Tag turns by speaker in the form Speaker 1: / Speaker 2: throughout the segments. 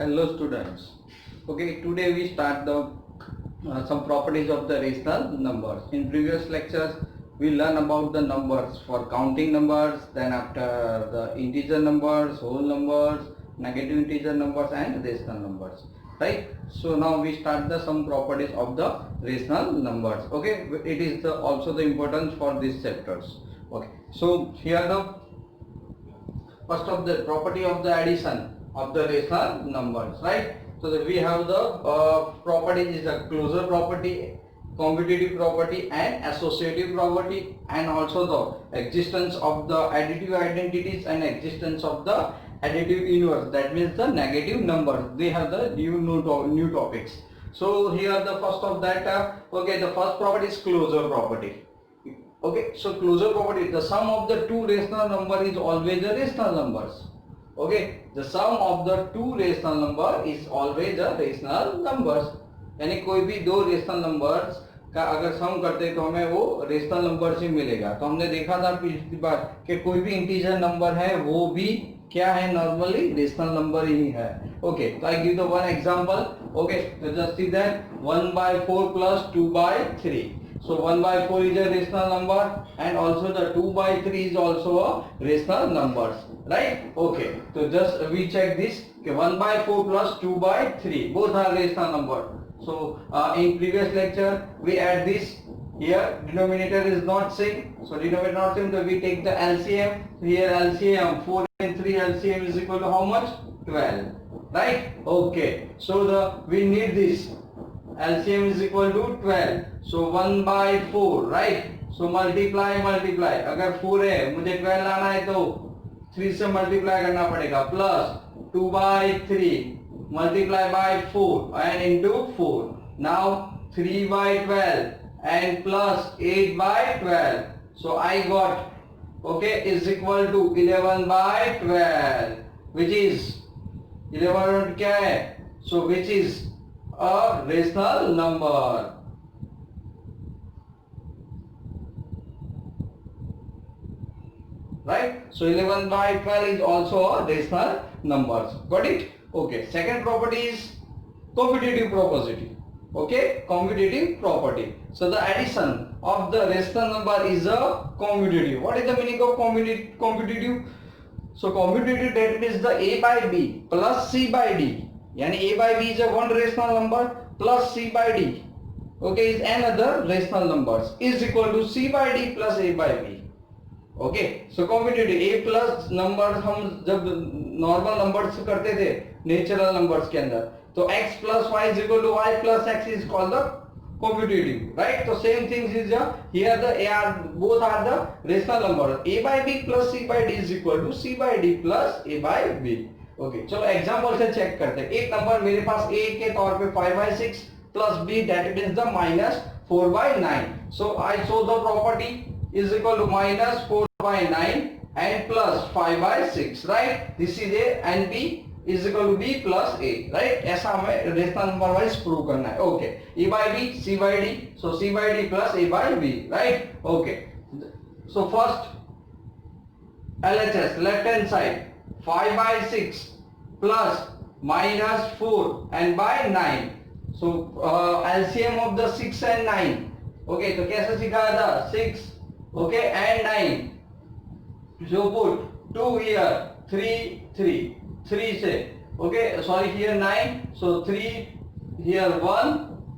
Speaker 1: Hello students. Okay, today we start the some properties of the rational numbers. In previous lectures we learn about the numbers for counting numbers, then after the integer numbers, whole numbers, negative integer numbers and rational numbers. Right? So now we start the some properties of the rational numbers. Okay, it is also the importance for these chapters. Okay, so here the first of the property of the addition of the rational numbers, right? So that we have the property is a closure property, commutative property and associative property, and also the existence of the additive identities and existence of the additive inverse, that means the negative numbers. They have the new topics. So here the first of that okay, the first property is closure property. Okay, so closure property, the sum of the two rational number is always the rational numbers. Okay, the sum of the two rational number is always the rational numbers. यानी कोई भी दो rational numbers का अगर सम करते हैं तो हमें वो रेशनल नंबर से मिलेगा. तो हमने देखा था पिछली बार कि कोई भी इंटीजर नंबर है वो भी क्या है, नॉर्मली रेशनल नंबर ही है. ओके, तो I give the one example. Okay, तो just see that 1/4 plus 2/3. So 1/4 is a rational number and also the 2/3 is also a rational numbers, right? Okay, so just we check this. Okay, 1/4 plus 2/3 both are rational number. So in previous lecture we add this. Here denominator is not same, so denominator not same, so we take the LCM. Here LCM 4 and 3 LCM is equal to how much? 12, right? Okay, so we need this. LCM is equal to 12. So 1/4, right? So multiply. अगर 4 है मुझे 12 लाना है तो 3 से multiply करना पड़ेगा. Plus 2/3 multiply by 4 and into 4. Now 3/12 and plus 8/12. So I got okay is equal to 11/12, which is 11 क्या है? So which is a rational number. Right? So 11/12 is also a rational numbers. Got it? Okay. Second property is commutative property. Okay, commutative property. So the addition of the rational number is a commutative. What is the meaning of commutative? So commutative, that means the a by b plus c by d. Yani a by b is a one rational number plus c by d, okay, is another rational numbers, is equal to c by d plus a by b. Okay, so competitive a plus number हम जब normal numbers करते थे natural numbers के अंदर, तो x plus y is equal to y plus x is called the competitive, right? तो same things is here the a are both are the rational number. a by b plus c by d is equal to c by d plus a by b. Okay, चलो example से check करते हैं. एक number मेरे पास a के तौर पे 5/6 plus b that means the -4/9. So I show the property is equal to -4/9 and plus 5/6, right? This is a and b is equal to b plus a, right? ऐसा हमें rational number wise prove करना है. Okay, a by b c by d, so c by d plus a by b, right? Okay, so first LHS, left hand side, 5/6 plus -4 and by 9. So LCM of the 6 and 9. Okay, तो कैसे सिखाया था? 6 okay and 9. So put 2 here, 3 से, okay, sorry, here 9, so 3 here 1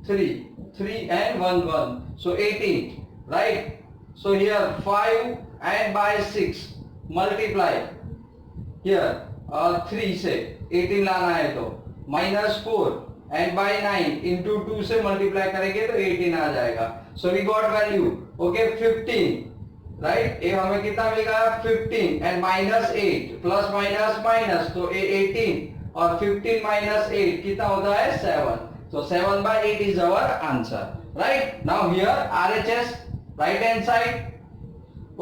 Speaker 1: 3 and 1 so 18, right? So here 5 and by 6 multiply here 3 से 18 लाना है तो -4 and by 9 into 2 से मल्टीप्लाई करेंगे तो 18 आ जाएगा. So we got value, okay, 15, right? ये हमें कितना मिलेगा? 15 and -8 plus minus तो 18 और 15 - 8 कितना होता है? 7. So 7/8 is our answer, right? Now here RHS, right hand side.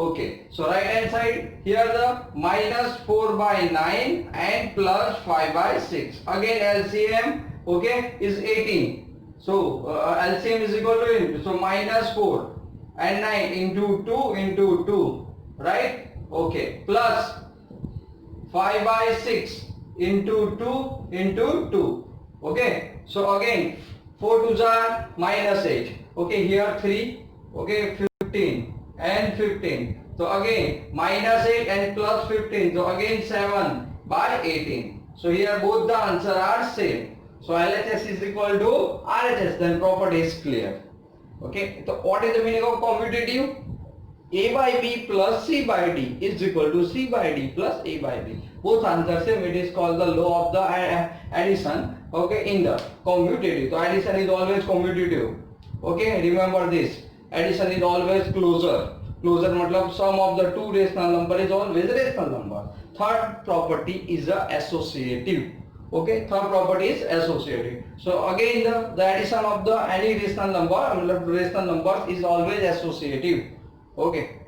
Speaker 1: Okay, so right hand side, here the -4/9 and plus 5/6. Again LCM, okay, is 18. So LCM is equal to, so -4 and 9 into 2, right? Okay, plus 5/6 into 2 into 2. Okay, so again 4 2s are minus 8. Okay, here 3. Okay, 15 and 15. So again minus 8 and plus 15. So again 7 by 18. So here both the answer are same. So LHS is equal to RHS. Then property is clear. Okay, so what is the meaning of commutative? A by B plus C by D is equal to C by D plus A by B. Both answers same. It is called the law of the addition. Okay, in the commutative. So addition is always commutative. Okay, remember this. Addition is always closer. Closer मतलब sum of the two rational number is always rational number. Third property is the associative. Okay, third property is associative. So again the addition of the any rational number, rational numbers is always associative. Okay,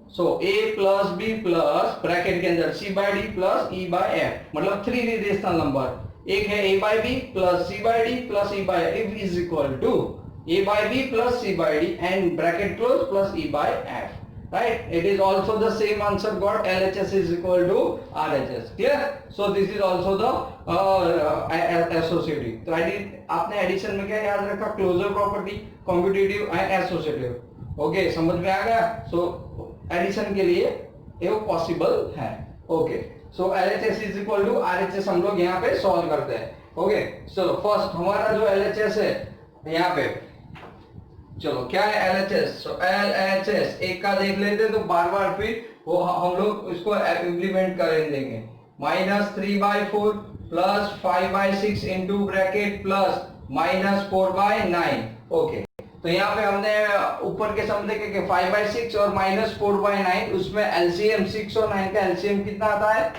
Speaker 1: so a plus b plus bracket के अंदर c by d plus e by f मतलब three rational number. एक है a by b plus c by d plus e by f is equal to a by b plus c by d and bracket close plus e by f. Right? It is also the same answer got. LHS is equal to RHS. Clear? So this is also the associative. तो आपने addition में क्या याद रखा? Closure property, competitive and associative. Okay, समझ में आ गया? So addition के लिए ये पॉसिबल है. Okay, so LHS is equal to RHS हम लोग यहाँ पे सॉल्व करते हैं. ओके, चलो फर्स्ट हमारा जो LHS है यहाँ पे, चलो क्या है LHS? सो LHS एक का देख लेते तो बार बार फिर वो हम लोग इसको इम्प्लीमेंट कर देंगे. Minus 3/4 plus 5/6 into bracket plus minus 4/9. Okay, तो यहाँ पे हमने ऊपर के सम देखे कि 5/6 और माइनस 4/9, उसमें एलसीएम 6 और 9 का एलसीएम कितना आता है?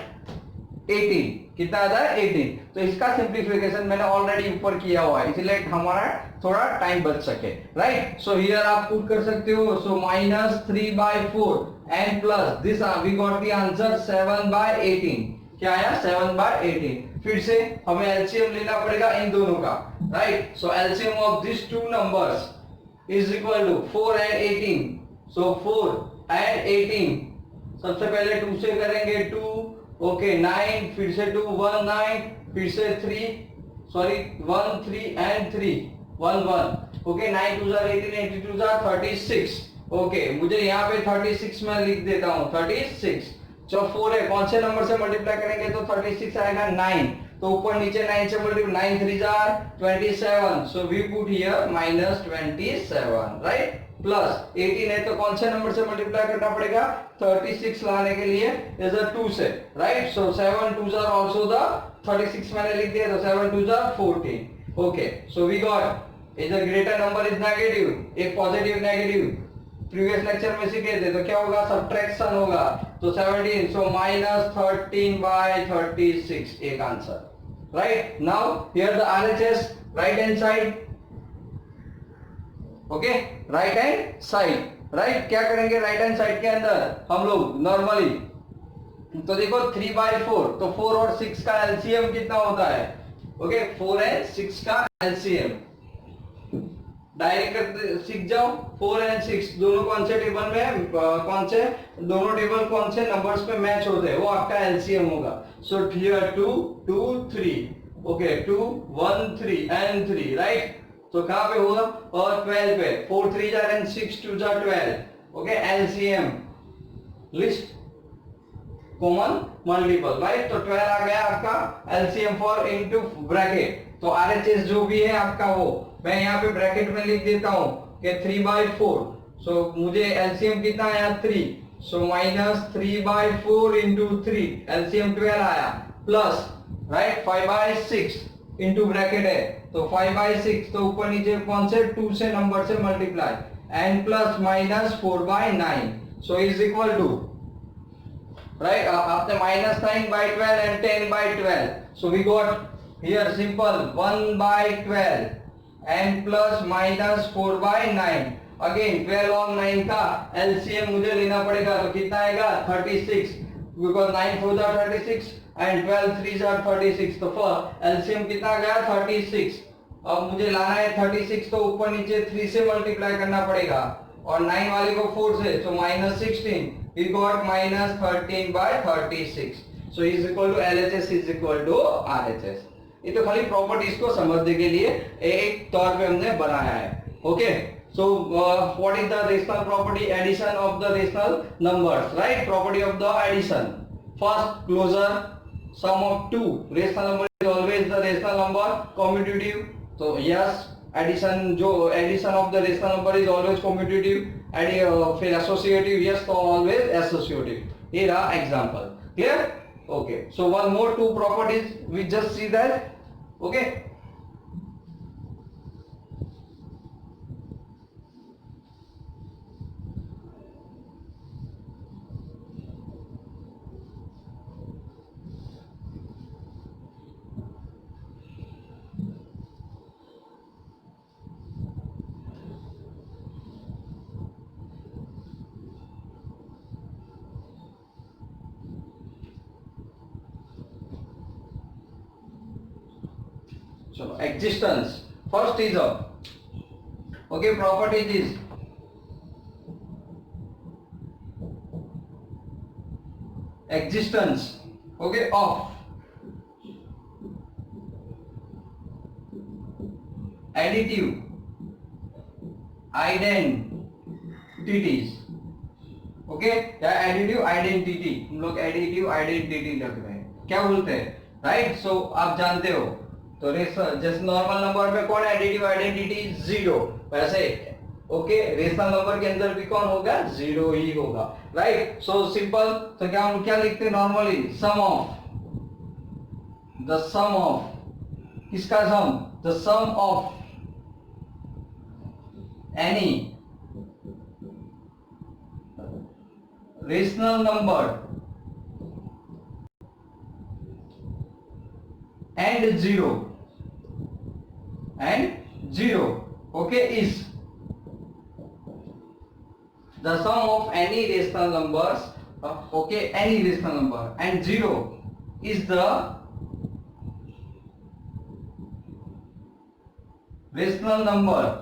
Speaker 1: 18. कितना आता है? 18. तो इसका सिंप्लीफिकेशन मैंने ऑलरेडी ऊपर किया हुआ है, इसलिए हमारा थोड़ा टाइम बच सके. राइट? सो हियर आप पुट कर सकते हो. So minus 3/4 and plus this we got the answer 7/18. क्या आया? 7/18. फिर से हमें एलसीएम लेना पड़ेगा इन दोनों का. Right? So LCM of this two numbers is equal to 4 and 18. So 4 and 18 सबसे पहले 2 से करेंगे 2. ओके, 9 फिर से 2 1 9 फिर से 3 सॉरी 1 3 and 3 1 1. ओके, 9 2 18 82 36. ओके, मुझे यहाँ पे 36 में लिख देता हूँ 36. जो 4 है कौन से नंबर से मल्टीप्लाई करेंगे तो 36 आएगा 9. तो ऊपर नीचे 9 से multiply 9 3 27. So we put here minus 27. Right? Plus 18 है तो कौन से नंबर से मल्टीप्लाई करना पड़ेगा? 36 लाने के लिए इधर 2 से. Right? So 7 2s are also the 36 मैंने लिख दिया तो 7 2s are 14. Okay, so we got इधर ग्रेटर नंबर इज नेगेटिव, एक पॉजिटिव नेगेटिव. प्रीवियस लेक्चर में सीखे थे तो क्या होगा? सब्ट्रैक्शन होगा. तो 17. सो माइनस 13/36 एक answer. Right? Now here the RHS right hand side. Okay, right hand side. Right? क्या करेंगे राइट हैंड साइड के अंदर हम लोग नॉर्मली तो देखो 3/4 तो 4 और 6 का एलसीएम कितना होता है? ओके, 4 and 6 का एलसीएम डायरेक्ट सीख जाओ. 4 and 6 दोनों कौन से टेबल में कौन से दोनों टेबल कौन से नंबर्स पे मैच होते हैं वो आपका एलसीएम होगा. So here 2 2 3. Okay, 2 1 3 and 3. Right? तो कहाँ पे होगा? और 12 पे 4 3 and 6 2 12. Okay, LCM list common multiple. Right? तो 12 आ गया आपका एलसीएम फॉर इनटू ब्रैकेट. तो आरएचएस जो भी है आपका वो मैं यहाँ पे ब्रैकेट में लिख देता हूँ कि 3/4. सो मुझे एलसीएम कितना आया? 3. सो माइनस 3/4 इंटू 3 एलसीएम 12 आया प्लस राइट 5/6 इंटू ब्रैकेट है तो 5/6 तो ऊपर नीचे कौन से 2 से नंबर से multiply and plus minus 4/9. So is equal to right आपने minus 9/12 and 10/12. So we got here simple 1/12 and plus minus 4/9. Again 12 और 9 का एलसीएम मुझे लेना पड़ेगा तो कितना आएगा? 36 बिकॉज 9 4 36 एंड 12 3 36. तो फॉर एलसीएम कितना गया? 36. अब मुझे लाना है 36 तो ऊपर नीचे 3 से मल्टीप्लाई करना पड़ेगा और 9 वाले को 4 से तो minus 16. We got minus 13/36. So is equal to LHS is equal to RHS। ये तो खाली प्रॉपर्टीज को समझने के लिए एक तौर पे हमने बनाया है। Okay, so what is the rational property? Addition of the rational numbers, right? Property of the addition, first closure sum of two rational number is always the rational number commutative. तो यस, एडिशन जो addition of the rational number is always commutative. फिर associative, yes, तो always associative. ये रहा example. Clear? Okay, so one more two properties we just see that. Okay, so existence first is a, okay, properties is existence, okay, of additive identities, okay, या additive identity, हम लोग additive identity लग रहे हैं, क्या बोलते हैं, right? सो आप जानते हो, तो जैसे नॉर्मल नंबर में कौन एडिटिव आइडेंटिटी? जीरो। वैसे ओके, रेशनल नंबर के अंदर भी कौन होगा? जीरो ही होगा, राइट? सो सिंपल, तो क्या हम क्या लिखते हैं normally? Sum of, the sum of, किसका sum? The sum of any rational number and zero okay is the sum of any rational numbers, okay, any rational number, and zero is the rational number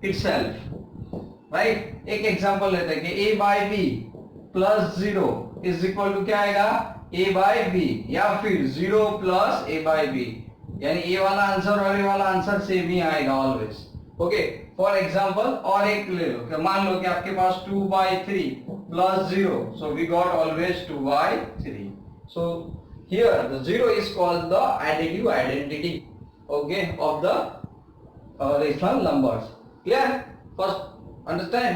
Speaker 1: itself, right? एक example लेते हैं कि a by b plus zero is equal to क्या आएगा? a by b, या फिर zero plus a by b, यानी a वाला आंसर और a वाला आंसर सेम ही आएगा ऑलवेज। ओके, फॉर एग्जांपल और एक ले लो कि मान लो कि आपके पास 2 by 3 plus zero, so we got always 2 by 3। So here the zero is called the additive identity, okay, of the rational numbers. Clear? First understand?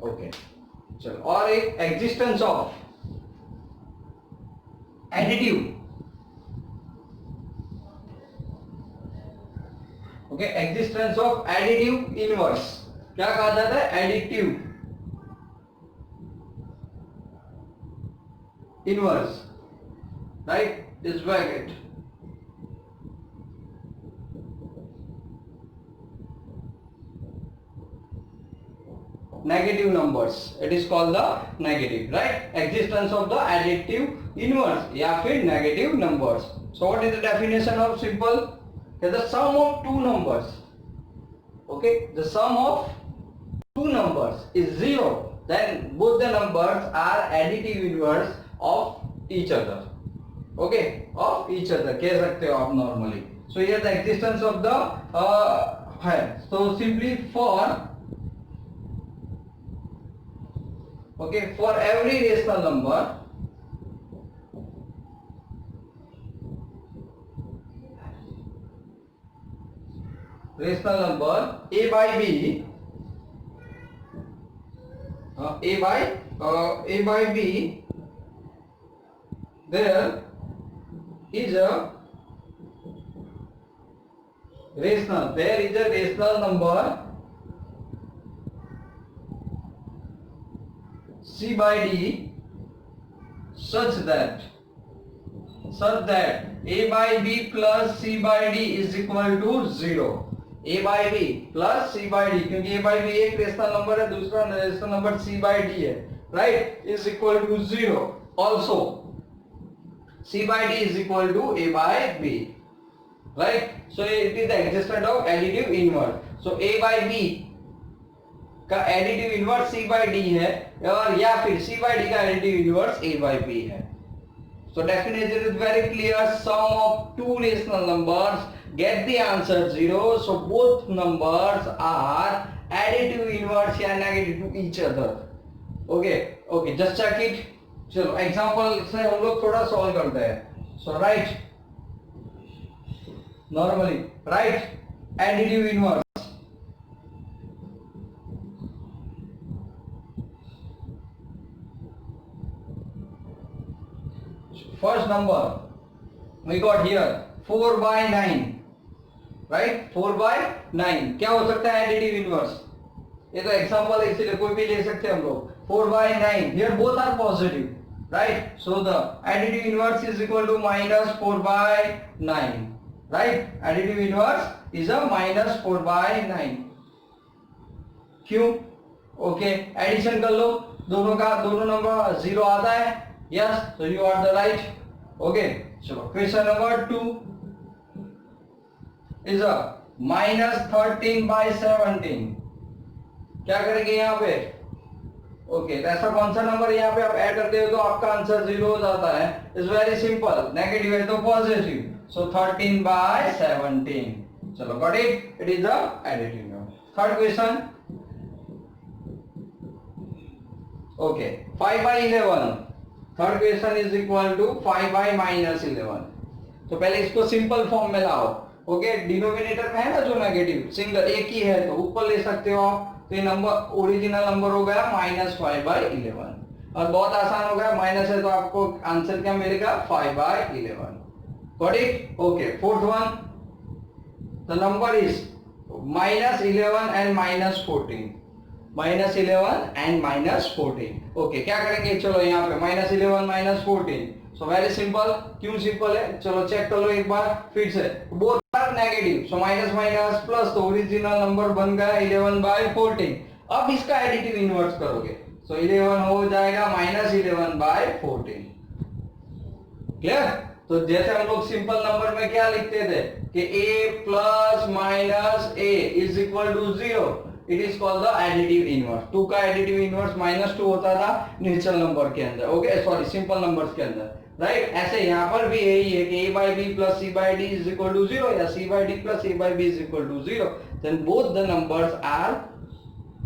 Speaker 1: Okay, चलो, और एक existence of additive, okay, existence of additive inverse, क्या कहा जाता है? Additive inverse, right? This bracket, negative numbers, it is called the negative, right? Existence of the additive inverse या फिर negative numbers. So what is the definition of simple? The sum of two numbers, okay, the sum of two numbers is zero, then both the numbers are additive inverse of each other, okay, of each other कह सकते हो आप normally. So here the existence of the है, so simply for, okay, for every rational number, a by b, a by b, there is a rational number c by d such that a by b plus c by d is equal to 0. a by b plus c by d, क्योंकि a by b एक rational number है, दूसरा rational number c by d है, right, is equal to 0. Also c by d is equal to a by b, right? So it is the existence of additive inverse. So a by b का additive inverse c by d है और या फिर c by d का additive inverse a by b है. So definitely it is very clear, sum of two rational numbers get the answer 0. So both numbers are additive inverse या negative to each other. Okay, just check it. चलो example से हम लोग थोड़ा solve करते हैं. So write normally write additive inverse. First number we got here 4 by 9, right? 4 by 9 क्या हो सकता है एडिटिव इनवर्स? ये तो एग्जांपल है इसलिए कोई भी ले सकते हैं हम लोग. 4 by 9 here both are positive, right? So the additive inverse is equal to minus 4 by 9, right? Additive inverse is a minus 4 by 9. क्यों? ओके एडिशन कर लो दोनों का, दोनों नंबर 0 आता है. Yes, so you are the right. Okay, चलो question number 2 is a minus 13 by 17. क्या करेंगे यहाँ पे? ओके तो ऐसा कौन सा नंबर यहाँ पे आप ऐड करते हो तो आपका आंसर 0 हो जाता है? इट्स वेरी सिंपल, नेगेटिव है तो पॉजिटिव. So 13 by 17. चलो got it, it is the additive number. Third question. Okay 5 by 11. Third question is equal to 5 by minus 11. तो पहले इसको सिंपल फॉर्म में लाओ. ओके डिनोमिनेटर में है ना जो नेगेटिव, सिंगल एक ही है तो ऊपर ले सकते हो आप. तो ये नंबर ओरिजिनल नंबर हो गया minus 5 by 11. और बहुत आसान हो गया, माइनस है तो आपको आंसर क्या मिलेगा? 5 by 11. Got it? Okay fourth one. The number is minus 11 and minus 14. minus 11 and minus 14. Okay क्या करेंगे? चलो यहाँ पे minus 11 minus 14. So very simple. क्यों सिंपल है? चलो चेक कर लो एक बार फिर से. Both are negative, so minus minus plus, तो ओरिजिनल नंबर बन गया 11 by 14. अब इसका एडिटिव इनवर्स करोगे सो 11 हो जाएगा minus 11 by 14. क्लियर? तो जैसे हम लोग सिंपल नंबर में क्या लिखते थे कि a plus minus a is equal to 0. It is called the additive inverse. 2 का एडिटिव इनवर्स -2 होता था नेचुरल नंबर के अंदर. ओके सॉरी सिंपल नंबर्स के अंदर, राइट? ऐसे यहाँ पर भी यही है कि a by b plus c by d is equal to 0 या c by d plus a by b is equal to 0. Then both the numbers are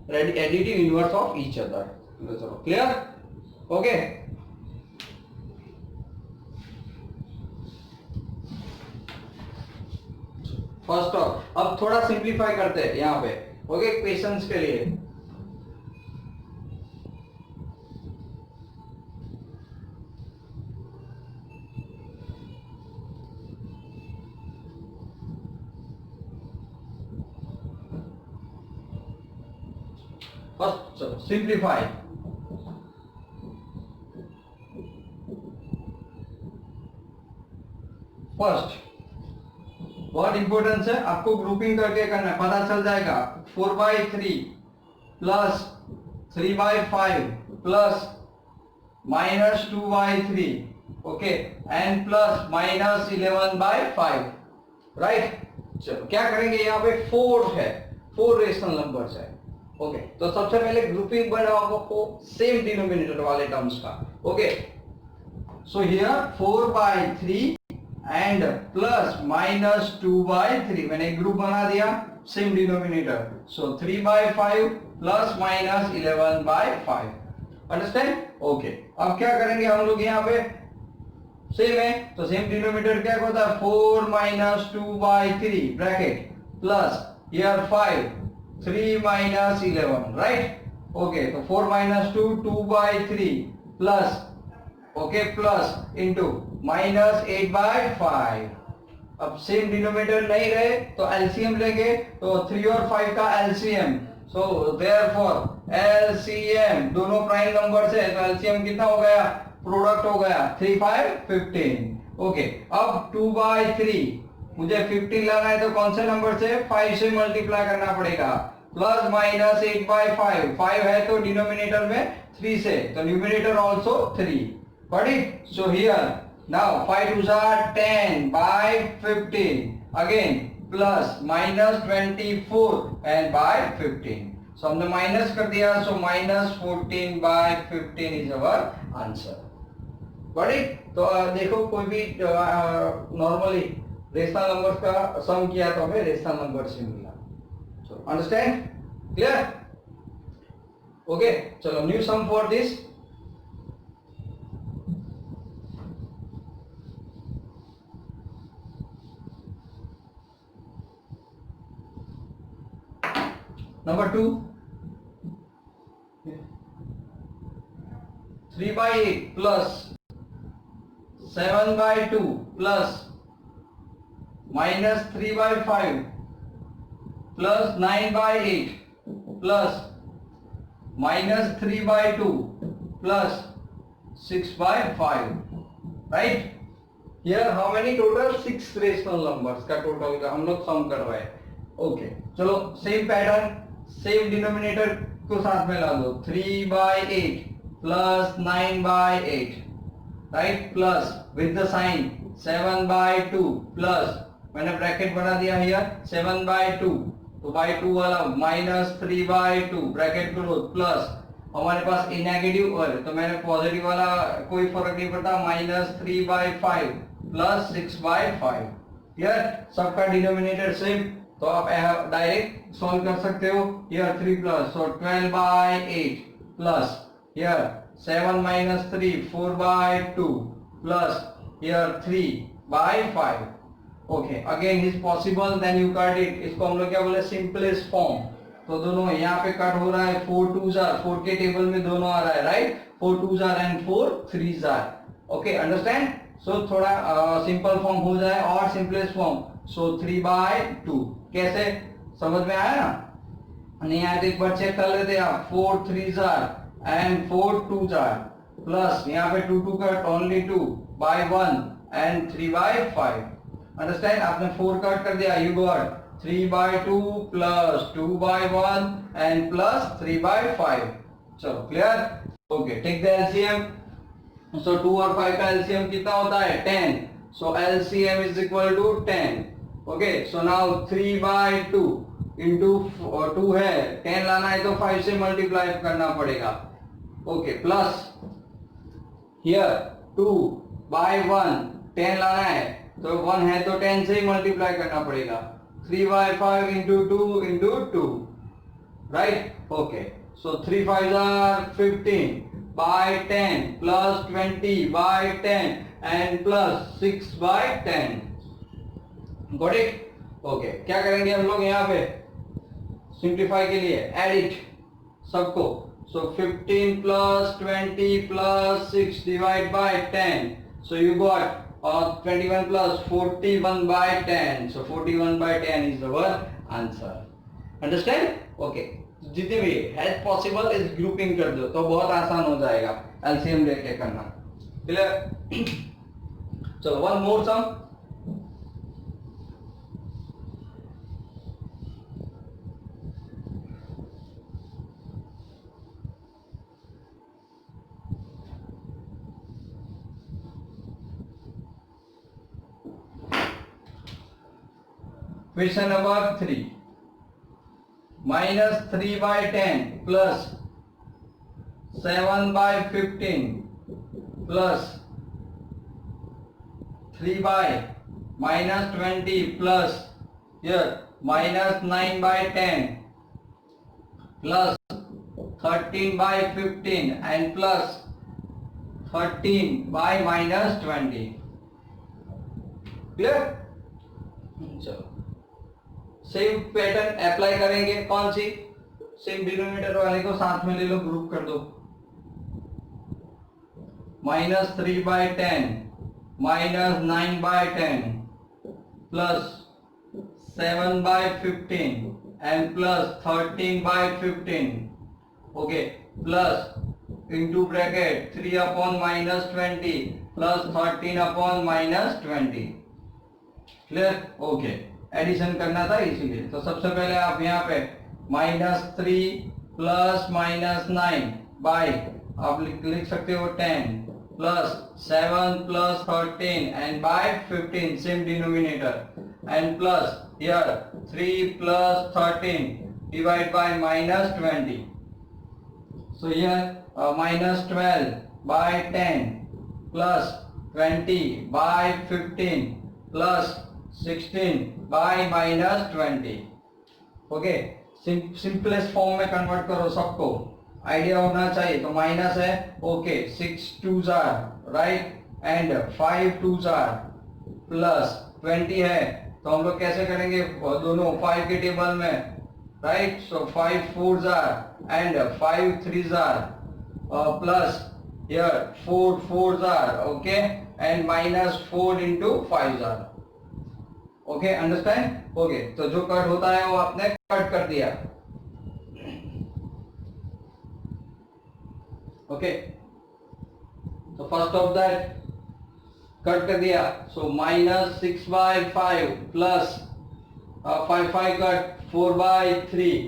Speaker 1: additive inverse of each other. चलो clear? Okay first of अब थोड़ा simplify करते हैं यहाँ पे. Okay questions के लिए. First simplify. फर्स्ट बहुत इंपॉर्टेंस है, आपको ग्रुपिंग करके करना है, पता चल जाएगा. 4 by 3 plus 3 by 5 plus minus 2 by 3. Okay and plus minus 11 by 5. Right? चलो क्या करेंगे? यहाँ पे 4 है, 4 रेशनल नंबर्स है. ओके तो सबसे पहले ग्रुपिंग बनाओ सेम डिनोमिनेटर वाले टर्म्स का. Okay so here 4 by 3 and plus minus 2 by 3. मैंने एक ग्रुप बना दिया, same denominator. So 3 by 5 plus minus 11 by 5. Understand? Okay अब क्या करेंगे हम लोग? यहाँ पे सेम है तो सेम डिनोमिनेटर क्या होता है? 4 minus 2 by 3 bracket plus here 5 3 minus 11. Right? Okay तो 4 minus 2 2 by 3 plus okay plus into minus 8 by 5. अब सेम डिनोमिनेटर नहीं रहे तो एलसीएम लेंगे, तो 3 और 5 का एलसीएम. सो देयरफॉर एलसीएम दोनों प्राइम नंबर से, तो एलसीएम कितना हो गया? प्रोडक्ट हो गया 3 5 15. ओके अब 2 by 3 मुझे 15 लाना है तो कौन से नंबर से? 5 से मल्टीप्लाई करना पड़ेगा. Plus minus 8 by 5. 5 है तो डिनोमिनेटर में 3 से, तो numerator also 3. Got it? So here now 5 2s are 10 by 15. Again plus minus 24 and by 15. सो हमने माइनस कर दिया, so minus 14/15 is our answer. Got it? तो देखो कोई भी नॉर्मली रेशनल नंबर्स का सम किया तो हमें रेशनल नंबर से मिला। So understand? क्लियर? ओके, चलो new sum for this. Number 2, 3/8 plus 7/2 plus minus 3/5 plus 9/8 plus minus 3/2 plus 6/5. Right? Here how many total? 6 rational numbers का टोटल हम लोग सम कर रहे हैं। ओके, चलो सेम पैटर्न, सेम डिनोमिनेटर को साथ में ला दो। 3/8 plus 9/8, right, plus with the sign 7/2 plus, मैंने ब्रैकेट बना दिया हियर 7/2, तो बाई 2 वाला माइनस 3/2 ब्रैकेट क्लोज, प्लस हमारे पास नेगेटिव तो मैंने पॉजिटिव वाला कोई फर्क नहीं पड़ता, माइनस 3/5 प्लस 6/5। क्लियर? सबका डिनोमिनेटर सेम, तो आप डायरेक्ट सॉल्व कर सकते हो। Here 3 plus, so 12/8 plus here 7 minus 3 4/2 plus here 3/5। Okay, again is possible, then you cut it. इसको हम लोग क्या बोले? Simplest form. तो दोनों यहाँ पे कट हो रहा है, 4 2s are 4 के टेबल में दोनों आ रहा है, right? 4 2s are and 4 3s are। Okay, understand? So थोड़ा सिंपल फॉर्म हो जाए और सिंपलेस्ट फॉर्म, सो 3/2। कैसे? समझ में आया ना? नहीं आया तो एक बार चेक कर लेते हैं आप। 4 3s are and 4 2s are plus यहाँ पे 2 2 कट, ओनली 2/1 and 3/5। अंडरस्टैंड? आपने 4 कट कर दिया, you got 3/2 plus 2/1 and plus 3/5। चलो clear? Okay, take the LCM. So 2 और 5 का एलसीएम कितना होता है? 10। So LCM is equal to 10। Okay, so now 3/2 into 2 है, 10 लाना है तो 5 से मल्टीप्लाई करना पड़ेगा। ओके, प्लस हियर 2/1, 10 लाना है तो 1 है तो 10 से ही मल्टीप्लाई करना पड़ेगा। 3/5 into 2 into 2, right? Okay, so 3 5s are 15/10 plus 20/10 and plus 6/10। Got it? Okay, क्या करेंगे हम लोग यहाँ पे सिंप्लीफाई के लिए? एड इट सबको। सो 15 plus 20 plus 6 divide by 10, so you got 21 plus 41/10, so 41/10 is our answer. Understand? Okay, जितने भी एज पॉसिबल इस ग्रुपिंग कर दो तो बहुत आसान हो जाएगा एलसीएम लेके करना। क्लियर? चलो one more sum. Question number 3, minus 3/10 plus 7/15 plus 3/-20 plus here minus 9/10 plus 13/15 and plus 13/-20। Clear? चलो सेम पैटर्न अप्लाई करेंगे। कौन सी? सेम डिनोमिनेटर वाले को साथ में ले लो, ग्रुप कर दो। minus 3/10 minus 9/10 plus 7/15 and plus 13/15। Okay, plus into bracket 3/-20 plus 13/-20। Clear? Okay, addition करना था इसीलिए। तो सबसे पहले आप यहाँ पे -3 प्लस -9 बाई आप लिख सकते हो 10 plus 7 plus 13 and by 15 same denominator and plus here 3 plus 13 divide by minus 20. So here minus 12 by 10 plus 20 by 15 plus 16 by minus 20. Okay, simplest form में कन्वर्ट करो, सबको आइडिया होना चाहिए. तो माइनस है, okay, 6 2s are right and 5 2s are plus 20 है. तो हम लोग कैसे करेंगे दोनों 5 के टेबल में right. So 5 4s are and 5 3s are plus here 4 4s are okay and minus 4 into 5s are. Okay, understand. Okay, तो जो कट होता है वो आपने कट कर दिया. ओके, तो फर्स्ट ऑफ दैट कट कर दिया. So minus 6 by 5 plus 5 5 cut 4 by 3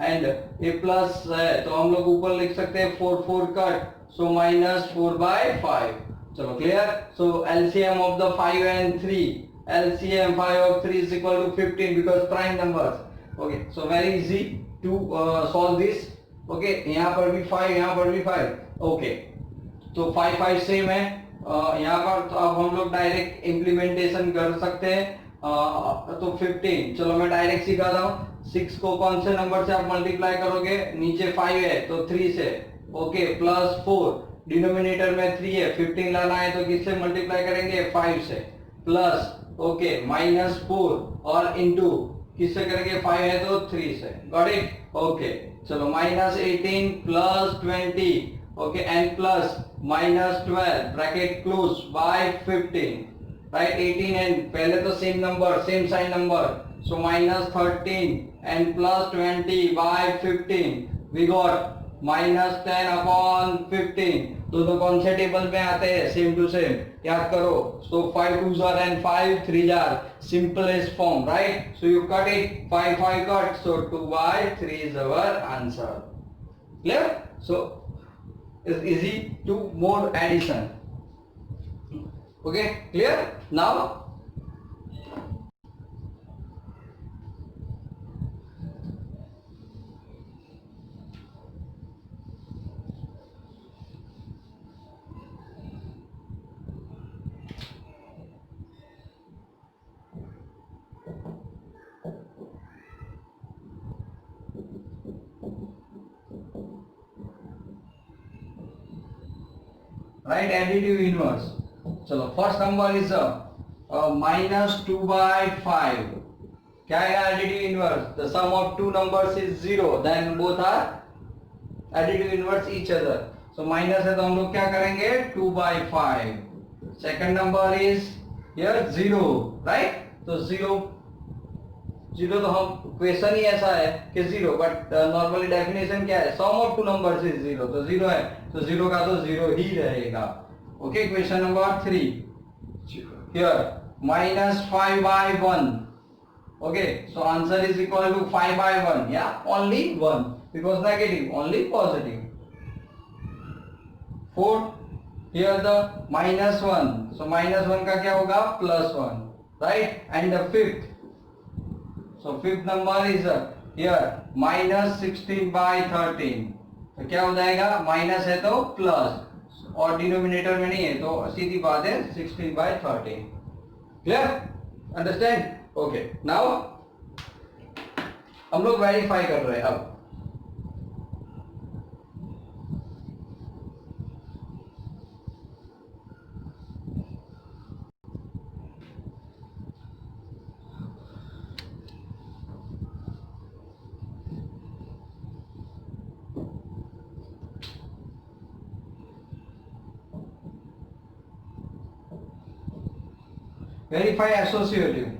Speaker 1: and ये प्लस है तो हम लोग ऊपर लिख सकते हैं 4 4 कट. So minus 4 by 5. चलो clear. So LCM of the 5 and 3, LCM 5 of 3 is equal to 15 because prime numbers. Okay, so very easy to solve this. Okay, यहाँ पर भी 5, यहाँ पर भी 5. Okay, तो 5 5 सेम है. यहाँ पर तो अब हम लोग डायरेक्ट इम्प्लीमेंटेशन कर सकते हैं. तो 15, चलो मैं डायरेक्ट सिखाता हूँ. 6 को कौन से नंबर से आप मल्टीप्लाई करोगे, नीचे 5 है तो 3 से. ओके, प्लस 4, डिनोमिनेटर में 3 है, 15 लाना है तो किससे मल्टीप्लाई करेंगे, 5 से. प्लस ओके माइनस 4 और इंटू किससे करेंगे, 5 है तो 3 से. Got it. ओके, चलो minus 18 plus 20 okay and plus minus 12 bracket close by 15 right. 18 and पहले तो same number same sign number. So minus 13 and plus 20 by 15 we got minus 10 upon 15. दोनों कौन से टेबल में आते हैं, सेम टू सेम, याद करो. सो 5 2s are and 5 3s are, simplest form right. So you cut it, 5 5 cut, so 2 by 3 is our answer. Clear. So it's easy to more addition. Okay, clear. Now right, additive inverse. चलो first number is minus 2 by 5. क्या है additive inverse? The sum of two numbers is 0, then both are additive inverse each other. So minus है तो हम लोग क्या करेंगे, 2 by 5. Second number is here 0 right. तो 0 तो हम क्वेश्चन ही ऐसा है कि 0, बट नॉर्मली डेफिनेशन क्या है, सम ऑफ टू नंबर्स इज 0. तो 0 है तो 0 का तो 0 ही रहेगा. Okay, question number 3 here minus 5 by 1. Okay, so answer is equal to 5 by 1 या only 1 because negative, only positive. 4 here the minus 1, so minus 1 का क्या होगा, plus 1 right. And the fifth, so fifth number is here minus 16 by 13. तो क्या हो जाएगा, minus है तो प्लस और डिनोमिनेटर में नहीं है तो सीधी बात है 16 by 13. Clear, understand. Okay, now हम लोग वेरीफाई कर रहे हैं. अब verify associative.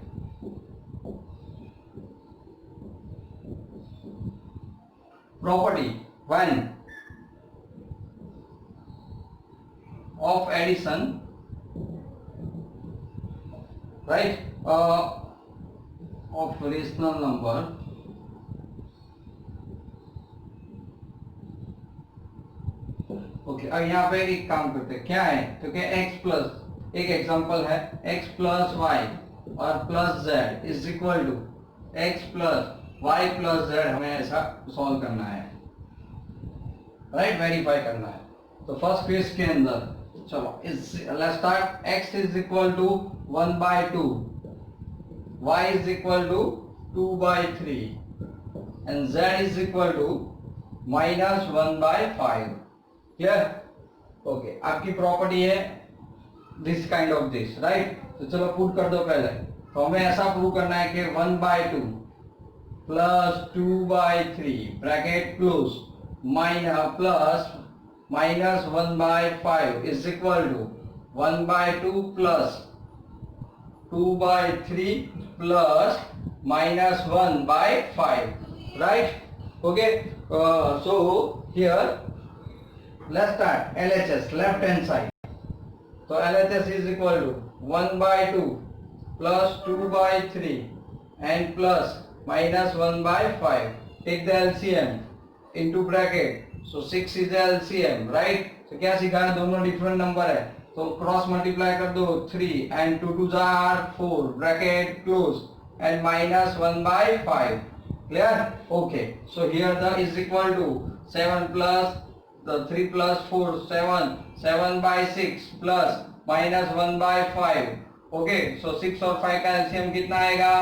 Speaker 1: Property when of addition right of rational number okay. अब यहाँ पे एक काम करते हैं, क्या है तो क्या x प्लस, एक एग्जांपल है x प्लस वाई और plus z is equal to x plus y plus z हमें ऐसा सॉल्व करना है, राइट, वेरीफाई करना है। तो फर्स्ट केस के अंदर चलो let's start. x is equal to 1/2, y is equal to 2/3 and z is equal to -1/5। Clear? Okay, आपकी प्रॉपर्टी है this kind of this, right. तो चलो पुट कर दो पहले। तो हमें ऐसा प्रूव करना है कि 1/2 plus 2/3 bracket close plus -1/5 is equal to 1/2 plus 2/3 plus -1/5, right? Okay, so here let's start LHS, left hand side. So LHS is equal to 1/2 plus 2/3 and plus -1/5. Take the LCM into bracket. So 6 is the LCM, right? So क्या सीखा है, दोनों different number है तो cross multiply कर दो 3 and 2 2s are 4 bracket close and -1/5. Clear? Okay. So here the is equal to 7 plus the 3 plus 4 7/6 plus -1/5. Okay. So 6 और 5 का एलसीएम कितना आएगा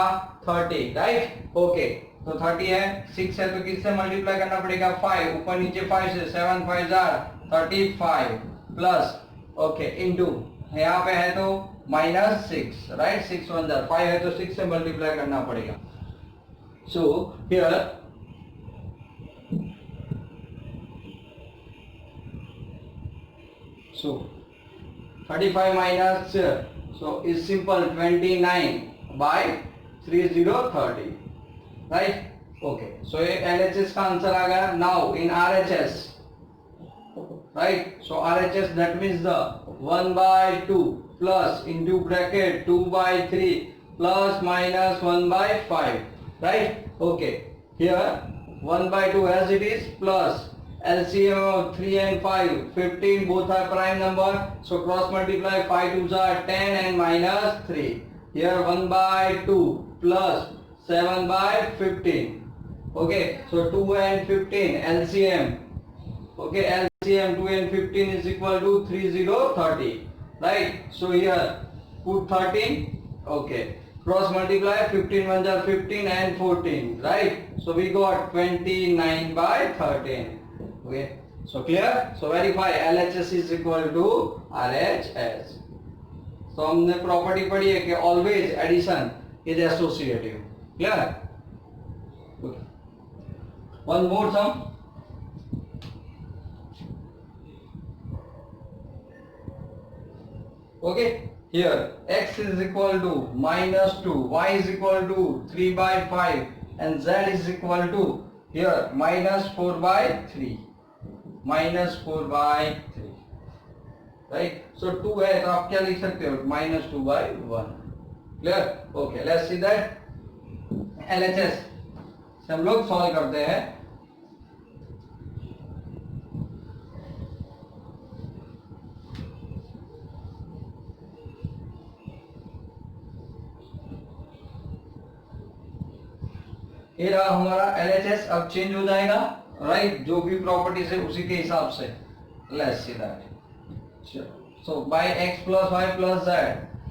Speaker 1: 30, राइट? ओके, तो 30 है, 6 है तो किससे मल्टीप्लाई करना पड़ेगा 5, ऊपर नीचे 5 से 7 5 35 प्लस ओके इनटू यहाँ पे है तो -6, राइट, 6 1 5 है तो 6 से मल्टीप्लाई करना पड़ेगा। So here so 35 minus so is simple 29/3030, right? Okay, so ये LHS का आंसर आ गया। Now in RHS, right? So RHS that means the 1/2 plus into bracket 2/3 plus -1/5, right? Okay, here 1/2 as it is plus LCM of 3 and 5, 15, both are prime number. So cross multiply 5 2s are 10 and -3. Here 1/2 plus 7/15. Okay, so 2 and 15 LCM. Okay, LCM 2 and 15 is equal to 3030. Right? So here put 13. Okay. Cross multiply 15 1s are 15 and 14. Right? So we got 29/13. Okay, so clear? So verify LHS is equal to RHS. So हमने property पढ़ी है कि always addition is associative. Clear? Okay. One more sum. Okay, here x is equal to -2, y is equal to 3/5 and z is equal to here -4/3. -4/3, right? So 2 है तो आप क्या लिख सकते हो -2/1. Clear? Okay, let's see that LHS से हम लोग सॉल्व करते हैं। ये रहा हमारा LHS, अब चेंज हो जाएगा, राइट? जो भी प्रॉपर्टीज है उसी के हिसाब से। Let's see that. So by x plus y plus z,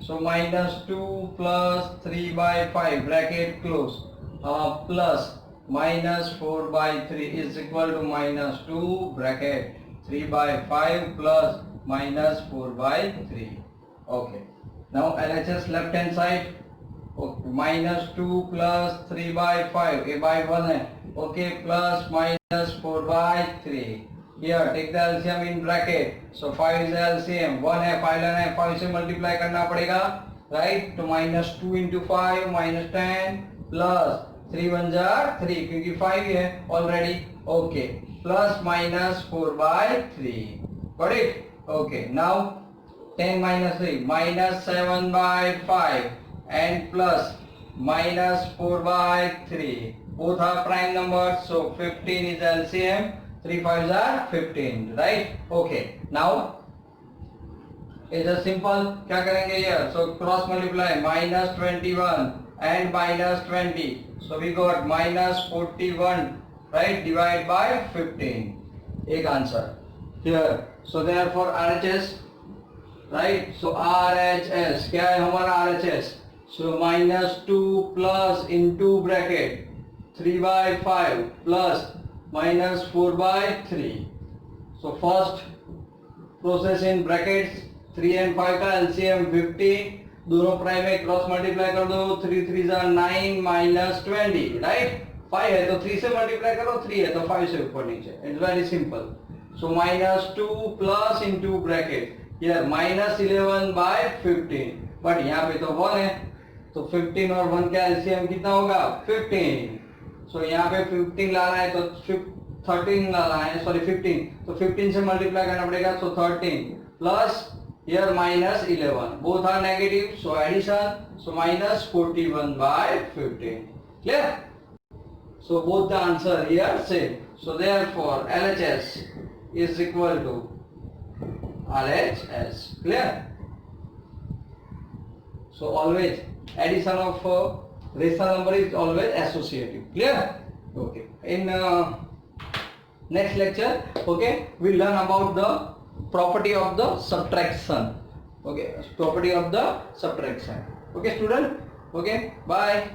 Speaker 1: so -2 plus 3/5 bracket close plus -4/3 is equal to -2 bracket 3/5 plus -4/3। Okay, now LHS left hand side. -2 plus 3/5, a by 1 है, okay, plus -4/3। Here take the LCM in bracket. So 5 is LCM, 1 है, 5 लेना है, 5 से multiply करना पड़ेगा, right? तो -2 into 5 -10 plus 3 1s are 3 क्योंकि 5 है already, okay, plus -4/3। Got it? Okay, now 10 - 3 -7/5 and plus -4/3. Both are prime numbers, so 15 is LCM. 3 5s are 15, right? Okay, now is a simple, क्या करेंगे here? So cross multiply -21 and minus 20. So we got minus 41, right, divided by 15. Ek answer here. So therefore RHS, right, so RHS क्या है हमारा RHS? So minus 2 plus into bracket 3 by 5 plus minus 4 by 3. So first process in brackets 3 and 5 का LCM 15, दोनों prime में cross multiply कर दो, 3 3 जा 9 minus 20, right. 5 है तो 3 से मल्टीप्लाई करो, 3 है तो 5 से ऊपर नीचे. It's very simple. So minus 2 plus into bracket here minus 11 by 15, but यहाँ पे तो 1 है तो 15 और 1 का एलसीएम कितना होगा 15. सो यहाँ पे 15 लाना है तो 13 लाना है, सॉरी 15, तो 15 से मल्टीप्लाई करना पड़ेगा. सो 13 plus here minus 11, both are negative, so addition, so minus 41 by 15. Clear? So both the answer here same. So therefore LHS is equal to RHS. Clear? So always addition of rational number is always associative. Clear? Okay. In next lecture, okay, we'll learn about the property of the subtraction. Okay, property of the subtraction. Okay student, okay, bye.